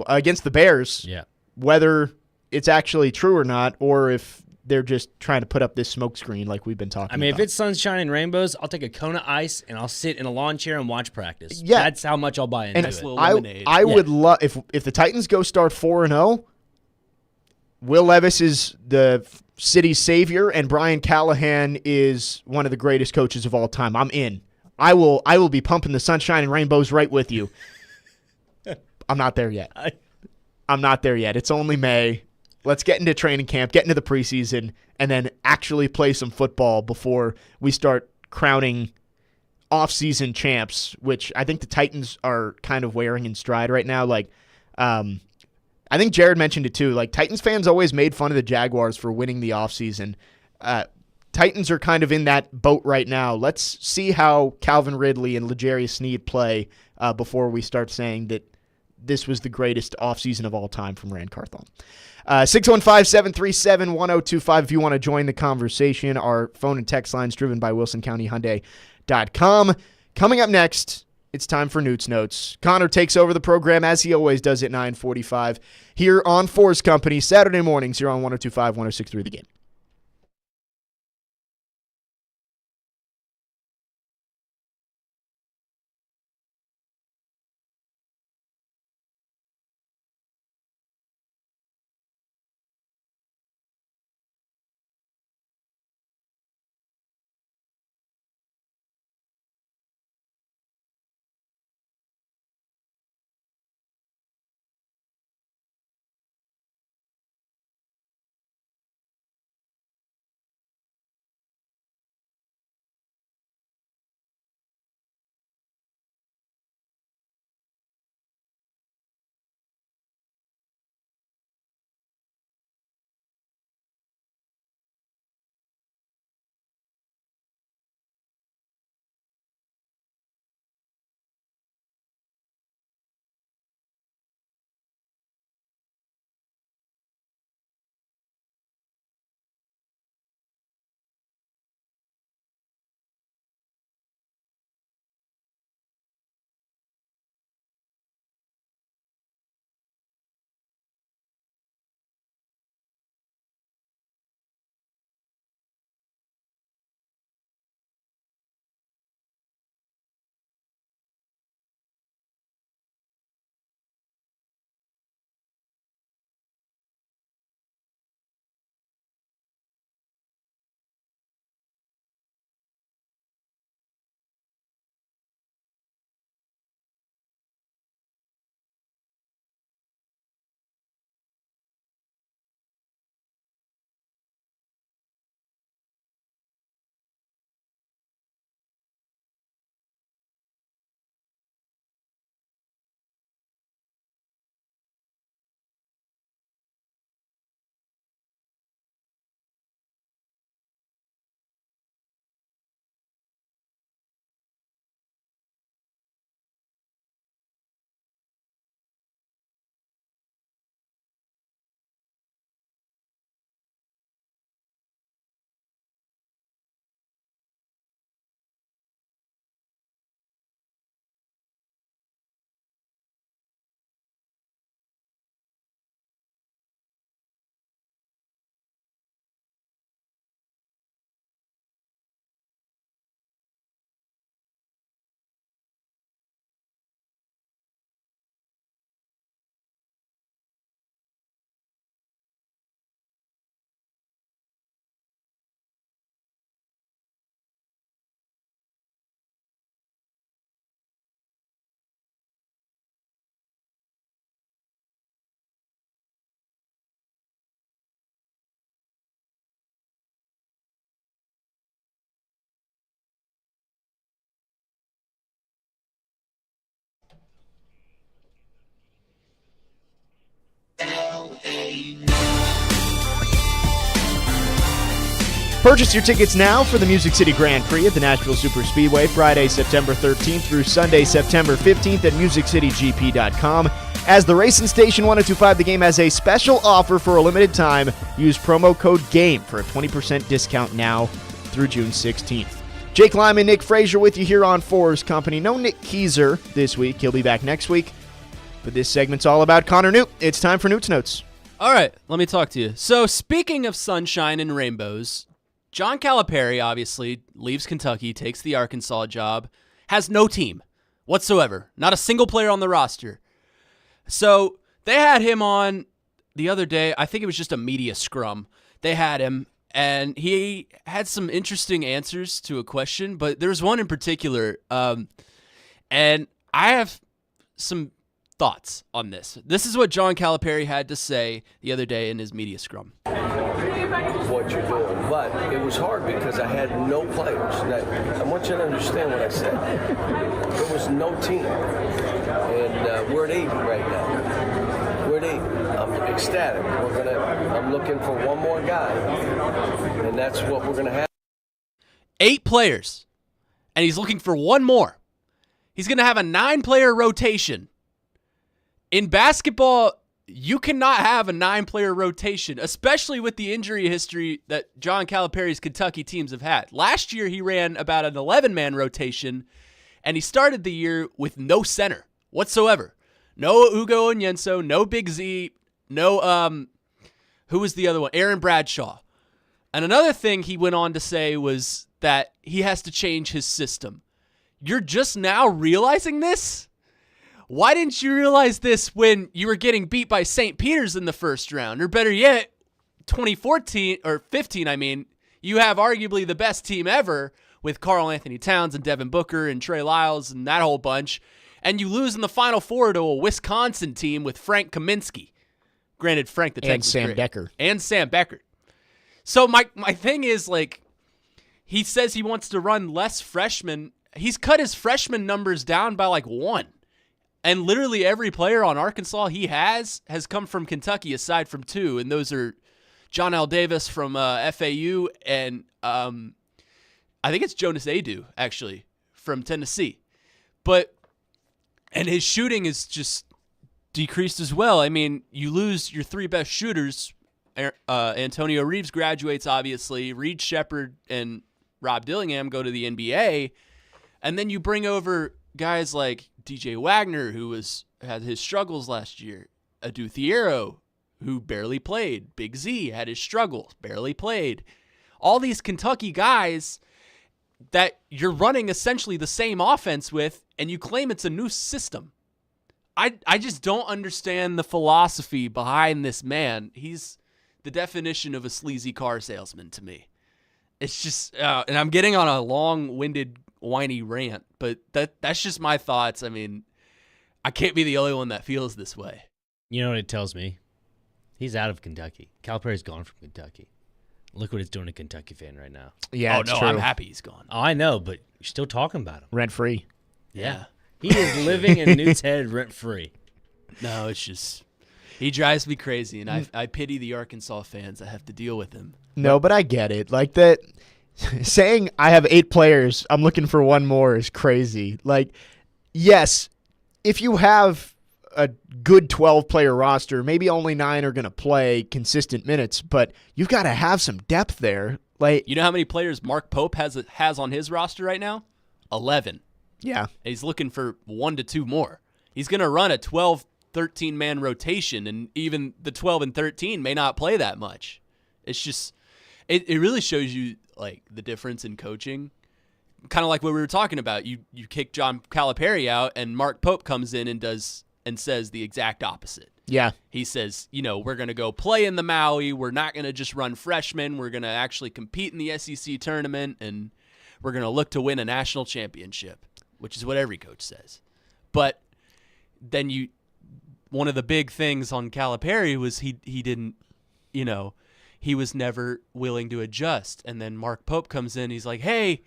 against the Bears, whether it's actually true or not, or if they're just trying to put up this smokescreen like we've been talking about. If it's sunshine and rainbows, I'll take a cone of ice and I'll sit in a lawn chair and watch practice. Yeah. That's how much I'll buy into it. I would love, if the Titans go start 4-0, Will Levis is the city's savior and Brian Callahan is one of the greatest coaches of all time. I'm in. I will be pumping the sunshine and rainbows right with you. I'm not there yet. It's only May. Let's get into training camp, get into the preseason, and then actually play some football before we start crowning off-season champs, which I think the Titans are kind of wearing in stride right now. I think Jared mentioned it too. Titans fans always made fun of the Jaguars for winning the offseason. Titans are kind of in that boat right now. Let's see how Calvin Ridley and L'Jarius Sneed play before we start saying that this was the greatest offseason of all time from Rand Carthon. 615-737-1025 if you want to join the conversation. Our phone and text lines driven by WilsonCountyHyundai.com. Coming up next, it's time for Newt's Notes. Connor takes over the program as he always does at 9:45 here on 4's Company, Saturday mornings here on 102.5, 106.3 The Game. Purchase your tickets now for the Music City Grand Prix at the Nashville Superspeedway, Friday, September 13th through Sunday, September 15th at MusicCityGP.com. As the Racing Station 1025, the game has a special offer for a limited time. Use promo code GAME for a 20% discount now through June 16th. Jake Lyman, Nick Frazier with you here on 4's Company. No Nick Keyser this week. He'll be back next week. But this segment's all about Connor Newt. It's time for Newt's Notes. All right, let me talk to you. So speaking of sunshine and rainbows, John Calipari obviously leaves Kentucky, takes the Arkansas job, has no team whatsoever, not a single player on the roster. So they had him on the other day. I think it was just a media scrum. They had him, and he had some interesting answers to a question, but there was one in particular, and I have some thoughts on this. This is what John Calipari had to say the other day in his media scrum. What you're doing, but it was hard because I had no players. Now, I want you to understand what I said. There was no team, and we're at 8 right now. We're at 8. I'm ecstatic. I'm looking for one more guy, and that's what we're gonna have. 8 players, and he's looking for one more. He's gonna have a 9-player rotation. In basketball, you cannot have a 9-player rotation, especially with the injury history that John Calipari's Kentucky teams have had. Last year, he ran about an 11-man rotation, and he started the year with no center whatsoever. No Ugo Onyenso, no Big Z, no, who was the other one? Aaron Bradshaw. And another thing he went on to say was that he has to change his system. You're just now realizing this? Why didn't you realize this when you were getting beat by St. Peter's in the first round? Or better yet, 2014, or 15, I mean, you have arguably the best team ever with Karl Anthony Towns and Devin Booker and Trey Lyles and that whole bunch, and you lose in the Final Four to a Wisconsin team with Frank Kaminsky. Granted, Frank the Tank And Sam Becker. And Sam Becker. So my thing is, like, he says he wants to run less freshmen. He's cut his freshman numbers down by like 1. And literally every player on Arkansas he has come from Kentucky aside from 2, and those are John L. Davis from FAU and I think it's Jonas Adu, actually, from Tennessee. And his shooting is just decreased as well. I mean, you lose your 3 best shooters. Antonio Reeves graduates, obviously. Reed Shepherd and Rob Dillingham go to the NBA. And then you bring over guys like DJ Wagner, who had his struggles last year. Adu Thiero, who barely played. Big Z had his struggles, barely played. All these Kentucky guys that you're running essentially the same offense with, and you claim it's a new system. I just don't understand the philosophy behind this man. He's the definition of a sleazy car salesman to me. It's just, and I'm getting on a long-winded, whiny rant, but that's just my thoughts. I mean, I can't be the only one that feels this way. You know what it tells me? He's out of Kentucky. Calipari's gone from Kentucky. Look what it's doing to Kentucky fan right now. Yeah, oh, it's no, true. I'm happy he's gone. Oh, I know, but you're still talking about him. Rent-free. Yeah. He is living in Newt's head rent-free. No, it's just, he drives me crazy, and I pity the Arkansas fans that have to deal with him. No, but I get it. Like that, saying I have 8 players, I'm looking for one more is crazy. Like, yes, if you have a good 12-player roster, maybe only 9 are going to play consistent minutes, but you've got to have some depth there. Like, You know how many players Mark Pope has on his roster right now? 11. yeah. He's looking for 1 to 2 more. He's going to run a 12, 13-man rotation, and even the 12 and 13 may not play that much. It's just, it really shows you, like, the difference in coaching. Kind of like what we were talking about. You kick John Calipari out, and Mark Pope comes in and says the exact opposite. Yeah. He says, we're going to go play in the Maui. We're not going to just run freshmen. We're going to actually compete in the SEC tournament, and we're going to look to win a national championship, which is what every coach says. But then one of the big things on Calipari was he didn't, he was never willing to adjust. And then Mark Pope comes in. He's like, hey,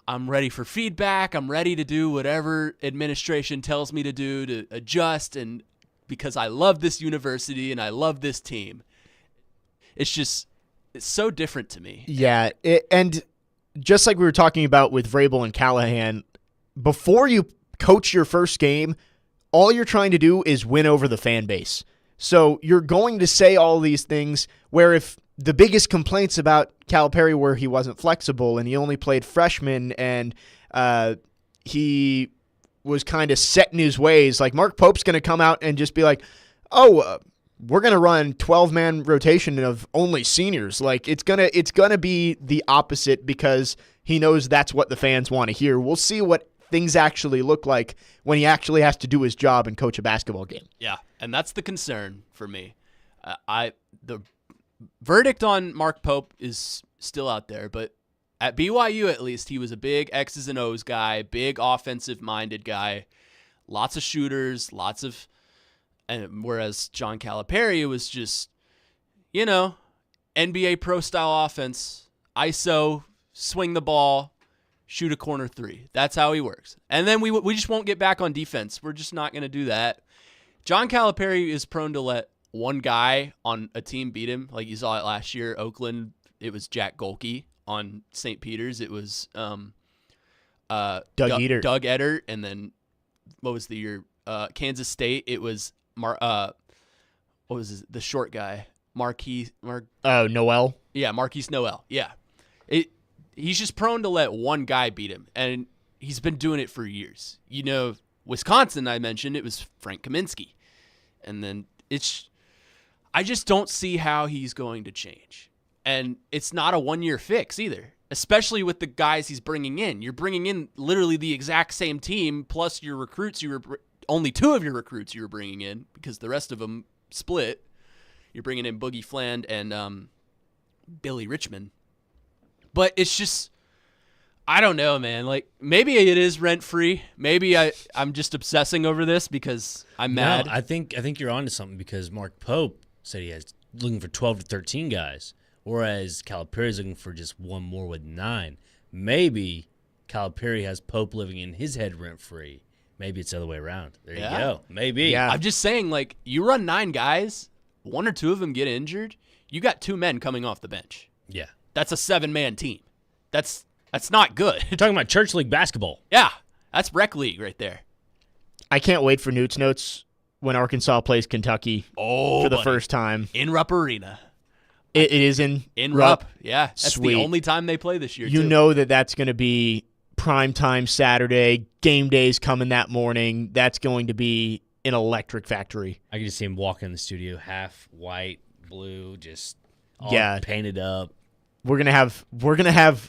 I'm ready for feedback. I'm ready to do whatever administration tells me to do to adjust, and because I love this university and I love this team. It's just, It's so different to me. Yeah, and just like we were talking about with Vrabel and Callahan, before you coach your first game, all you're trying to do is win over the fan base. So you're going to say all these things where if the biggest complaints about Calipari were he wasn't flexible and he only played freshmen and he was kind of set in his ways, like Mark Pope's going to come out and just be like, we're going to run 12-man rotation of only seniors. Like it's going to be the opposite because he knows that's what the fans want to hear. We'll see what things actually look like when he actually has to do his job and coach a basketball game. Yeah, and that's the concern for me. The verdict on Mark Pope is still out there, but at BYU at least, he was a big X's and O's guy, big offensive-minded guy, lots of shooters, and whereas John Calipari was just, NBA pro-style offense, ISO, swing the ball, shoot a corner three. That's how he works. And then we just won't get back on defense. We're just not going to do that. John Calipari is prone to let one guy on a team beat him. Like you saw it last year, Oakland, it was Jack Golke. On St. Peter's, it was Doug Edert. Doug Edert. And then what was the year? Kansas State, it was what was the short guy? Noel? Yeah, Marquise Noel. Yeah. He's just prone to let one guy beat him, and he's been doing it for years. Wisconsin, I mentioned, it was Frank Kaminsky. And then I just don't see how he's going to change. And it's not a one-year fix either, especially with the guys he's bringing in. You're bringing in literally the exact same team, plus your recruits. Only two of your recruits you were bringing in because the rest of them split. You're bringing in Boogie Fland and Billy Richmond. But it's just, I don't know, man. Like, maybe it is rent-free. Maybe I'm just obsessing over this because I'm mad. No, I think you're onto something because Mark Pope said he has looking for 12 to 13 guys. Whereas Calipari is looking for just one more with 9. Maybe Calipari has Pope living in his head rent-free. Maybe it's the other way around. There you go. Maybe. Yeah. I'm just saying, like, you run 9 guys, 1 or 2 of them get injured, you got 2 men coming off the bench. Yeah. That's a 7-man team. That's not good. You're talking about church league basketball. Yeah. That's rec league right there. I can't wait for Newt's Notes when Arkansas plays Kentucky for the first time. In Rupp Arena. It is in Rupp. Yeah. That's Sweet. the only time they play this year, You too. know that's going to be prime time Saturday. Game day's coming that morning. That's going to be an electric factory. I can just see him walk in the studio, half white, blue, just all painted up. We're gonna have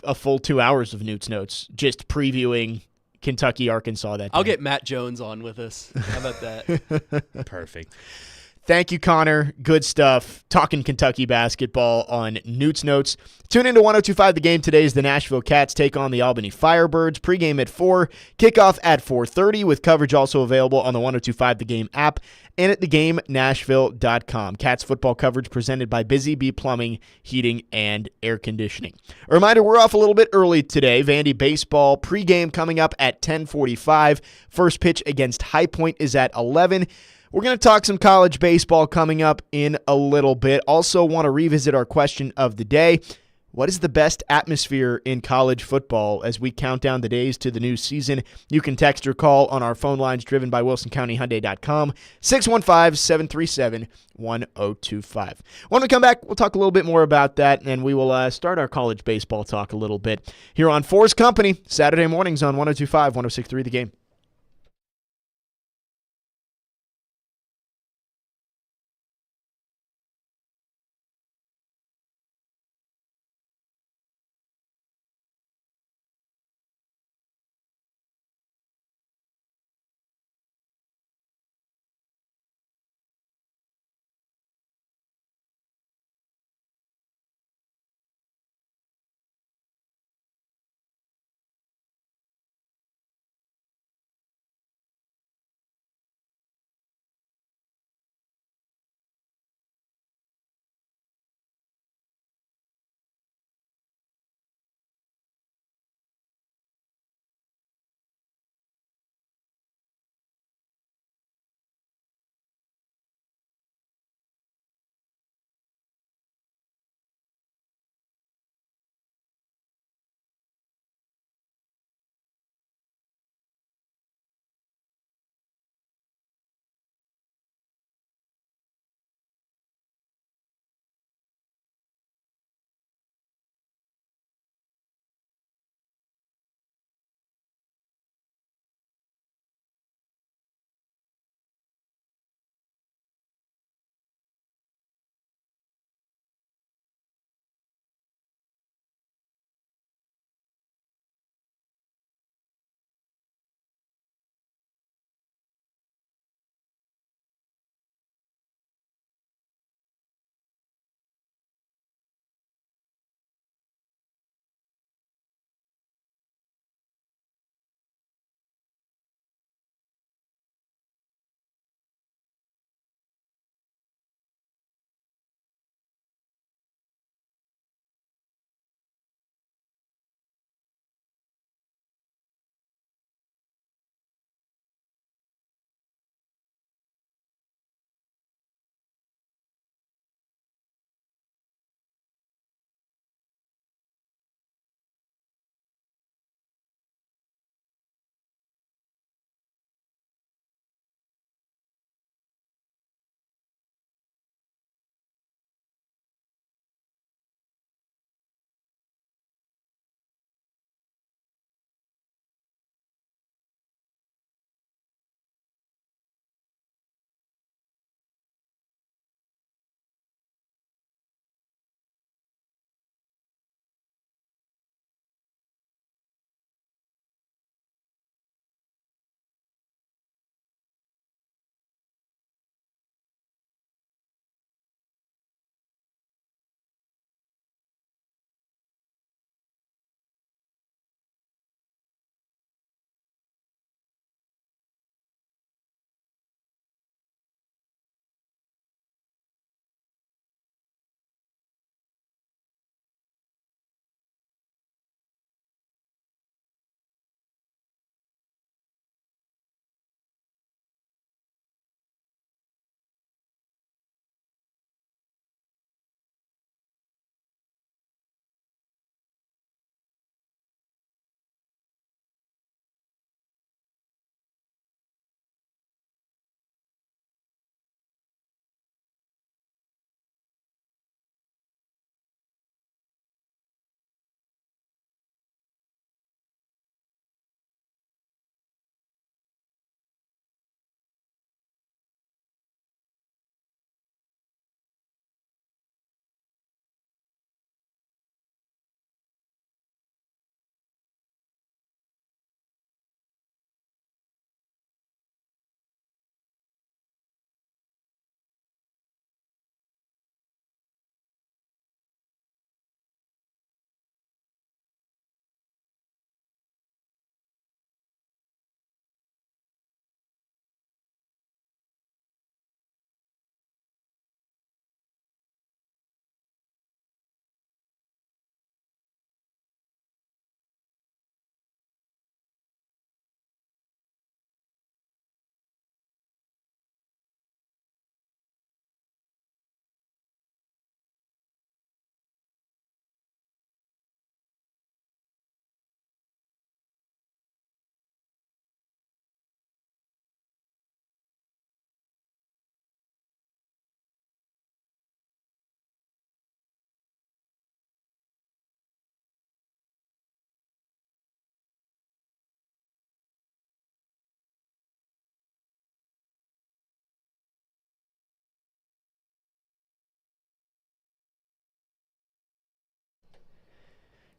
a full 2 hours of Newt's Notes just previewing Kentucky, Arkansas that day. I'll get Matt Jones on with us. How about that? Perfect. Thank you, Connor. Good stuff. Talking Kentucky basketball on Newt's Notes. Tune into 102.5 The Game today as the Nashville Cats take on the Albany Firebirds. Pregame at 4, kickoff at 4:30 with coverage also available on the 102.5 The Game app and at thegamenashville.com. Cats football coverage presented by Busy Bee Plumbing, Heating, and Air Conditioning. A reminder, we're off a little bit early today. Vandy baseball pregame coming up at 10:45. First pitch against High Point is at 11. We're going to talk some college baseball coming up in a little bit. Also want to revisit our question of the day. What is the best atmosphere in college football as we count down the days to the new season? You can text or call on our phone lines driven by WilsonCountyHyundai.com, 615-737-1025. When we come back, we'll talk a little bit more about that, and we will start our college baseball talk a little bit here on 4's Company, Saturday mornings on 102.5, 106.3 The Game.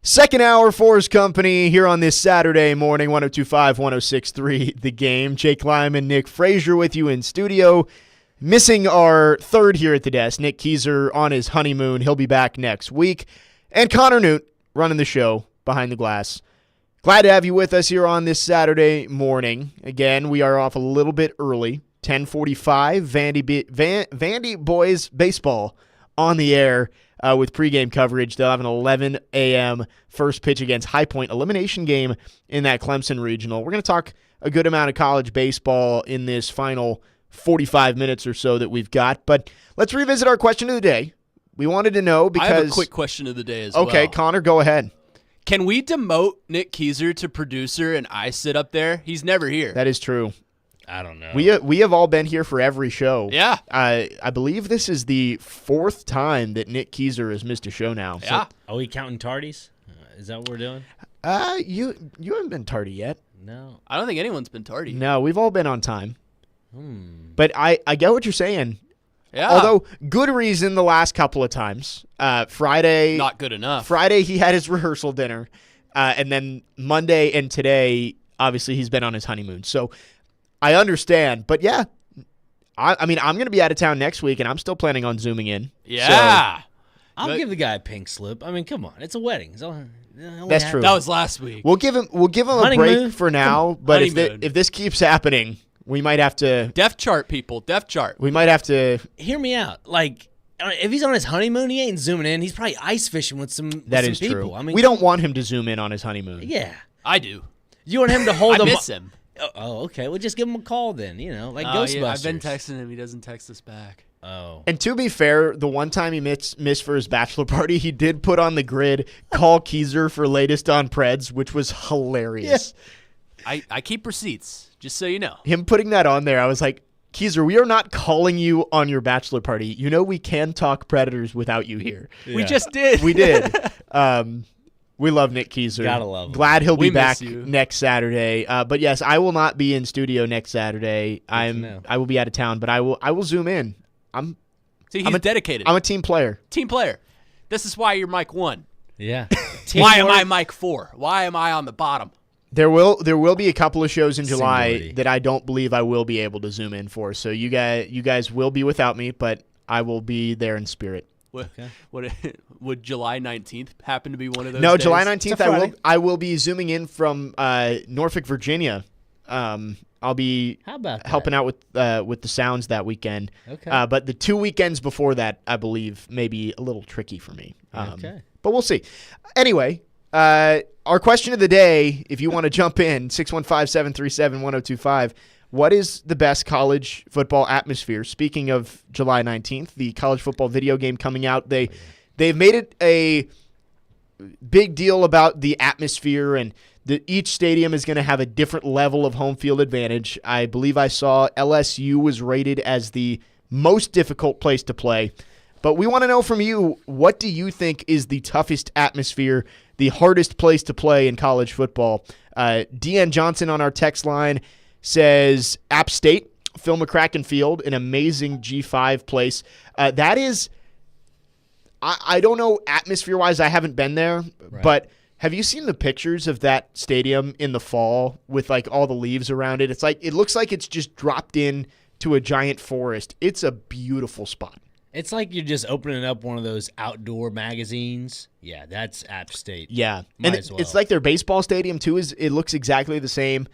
Second hour, 4's Company here on this Saturday morning, 102.5, 106.3, The Game. Jake Lyman, Nick Frazier with you in studio. Missing our third here at the desk, Nick Keyser on his honeymoon. He'll be back next week. And Connor Newt running the show behind the glass. Glad to have you with us here on this Saturday morning. Again, we are off a little bit early, 10:45. Vandy Boys Baseball on the air with pregame coverage. They'll have an 11 a.m. first pitch against High Point elimination game in that Clemson regional. We're going to talk a good amount of college baseball in this final 45 minutes or so that we've got. But let's revisit our question of the day. We wanted to know because... I have a quick question of the day as well. Okay, Connor, go ahead. Can we demote Nick Keyser to producer and I sit up there? He's never here. That is true. I don't know. We have all been here for every show. Yeah. I believe this is the fourth time that Nick Keyser has missed a show now. Yeah. Are we counting tardies? Is that what we're doing? You haven't been tardy yet. No. I don't think anyone's been tardy. No, we've all been on time. But I get what you're saying. Yeah. Although, good reason the last couple of times. Friday. Not good enough. Friday, he had his rehearsal dinner. And then Monday and today, obviously, he's been on his honeymoon. So I understand. But yeah, I mean, I'm going to be out of town next week, and I'm still planning on Zooming in. Yeah. I'll give the guy a pink slip. I mean, come on. It's a wedding. That's true. That was last week. We'll give him a Honeymoon? break for now. But Honeymoon. if this keeps happening, we might have to. Depth chart, people. Depth chart. We might have to. Hear me out. Like, if he's on his honeymoon, he ain't zooming in. He's probably ice fishing with some That with is some people. true. I mean, we don't want him to zoom in on his honeymoon. Yeah. I do. You want him to hold I him. miss him. Oh, okay. Well, just give him a call then. You know, like Oh, Ghostbusters. yeah, I've been texting him. He doesn't text us back. Oh. And to be fair, the one time he missed for his bachelor party, he did put on the grid, call Keyser for latest on Preds, which was hilarious. I keep receipts, just so you know. Him putting that on there, I was like, Keyser, we are not calling you on your bachelor party. You know we can talk Predators without you here. We just did. We did. We love Nick Keyser. Gotta love him. Glad he'll be We miss back you. next Saturday. But yes, I will not be in studio next Saturday. know. I will be out of town, but I will zoom in. See, he's dedicated. I'm a team player. Team player. This is why you're Mike 1. Yeah. Why am I Mike 4? Why am I on the bottom? There will be a couple of shows in July Seniority. that I don't believe I will be able to zoom in for. So you guys will be without me, but I will be there in spirit. Would July 19th happen to be one of those No, days? July 19th It's a Friday. I will be zooming in from Norfolk, Virginia. I'll be How about that? helping out with the sounds that weekend. Okay. But the 2 weekends before that, I believe, may be a little tricky for me. Okay. But we'll see. Anyway, our question of the day, if you want to jump in, 615-737-1025. What is the best college football atmosphere? Speaking of July 19th, the college football video game coming out, they've made it a big deal about the atmosphere, and each stadium is going to have a different level of home field advantage. I believe I saw LSU was rated as the most difficult place to play. But we want to know from you, what do you think is the toughest atmosphere, the hardest place to play in college football? Deanne Johnson on our text line says App State, Phil McCracken Field, an amazing G5 place. That is, I don't know atmosphere-wise, I haven't been there, but have you seen the pictures of that stadium in the fall with like all the leaves around it? It looks like it's just dropped in to a giant forest. It's a beautiful spot. It's like you're just opening up one of those outdoor magazines. Yeah, that's App State. Yeah. Might And as well. it's like their baseball stadium too. It looks exactly the same.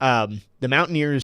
The Mountaineers